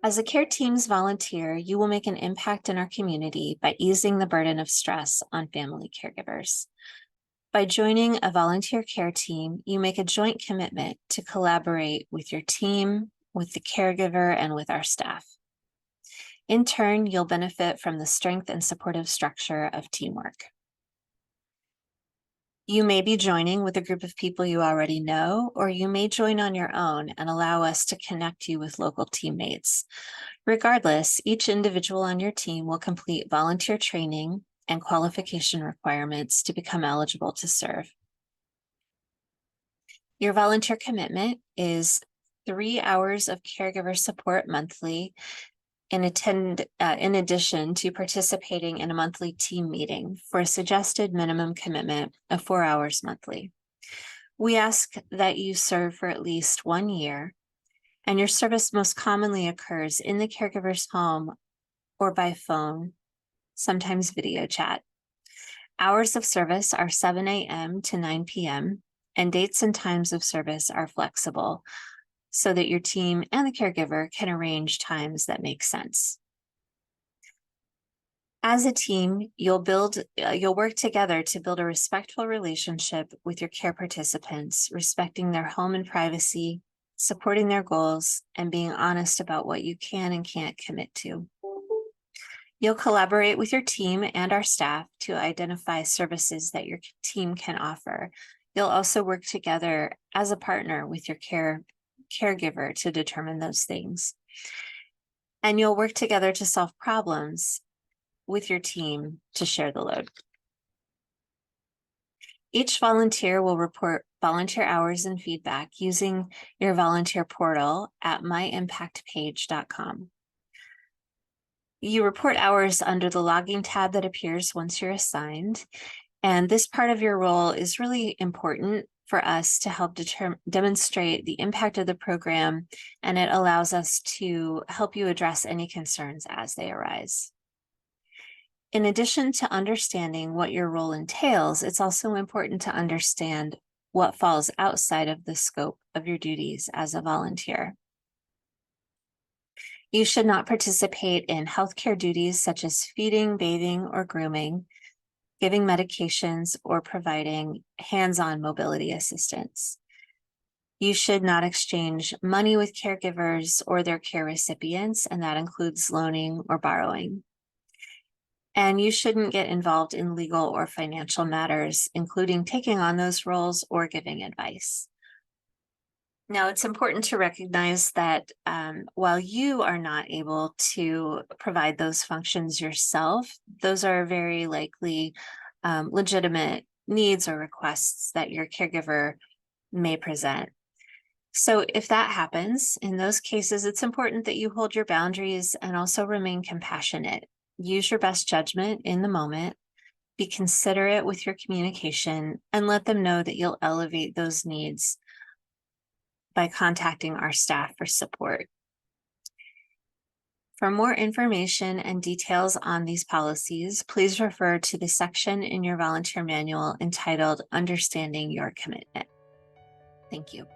As a care team's volunteer, you will make an impact in our community by easing the burden of stress on family caregivers. By joining a volunteer care team, you make a joint commitment to collaborate with your team, with the caregiver, and with our staff. In turn, you'll benefit from the strength and supportive structure of teamwork. You may be joining with a group of people you already know, or you may join on your own and allow us to connect you with local teammates. Regardless, each individual on your team will complete volunteer training and qualification requirements to become eligible to serve. Your volunteer commitment is 3 hours of caregiver support monthly in addition to participating in a monthly team meeting for a suggested minimum commitment of 4 hours monthly. We ask that you serve for at least 1 year, and your service most commonly occurs in the caregiver's home or by phone, sometimes video chat. Hours of service are 7 a.m. to 9 p.m., and dates and times of service are flexible so that your team and the caregiver can arrange times that make sense. As a team, you'll work together to build a respectful relationship with your care participants, respecting their home and privacy, supporting their goals, and being honest about what you can and can't commit to. You'll collaborate with your team and our staff to identify services that your team can offer. You'll also work together as a partner with your caregiver to determine those things. And you'll work together to solve problems with your team to share the load. Each volunteer will report volunteer hours and feedback using your volunteer portal at myimpactpage.com. You report hours under the logging tab that appears once you're assigned. And this part of your role is really important for us to help demonstrate the impact of the program, and it allows us to help you address any concerns as they arise. In addition to understanding what your role entails, it's also important to understand what falls outside of the scope of your duties as a volunteer. You should not participate in healthcare duties such as feeding, bathing, or grooming, giving medications, or providing hands-on mobility assistance. You should not exchange money with caregivers or their care recipients, and that includes loaning or borrowing. And you shouldn't get involved in legal or financial matters, including taking on those roles or giving advice. Now, it's important to recognize that while you are not able to provide those functions yourself, those are very likely legitimate needs or requests that your caregiver may present. So if that happens, in those cases, it's important that you hold your boundaries and also remain compassionate. Use your best judgment in the moment, be considerate with your communication, and let them know that you'll elevate those needs by contacting our staff for support. For more information and details on these policies, please refer to the section in your volunteer manual entitled Understanding Your Commitment. Thank you.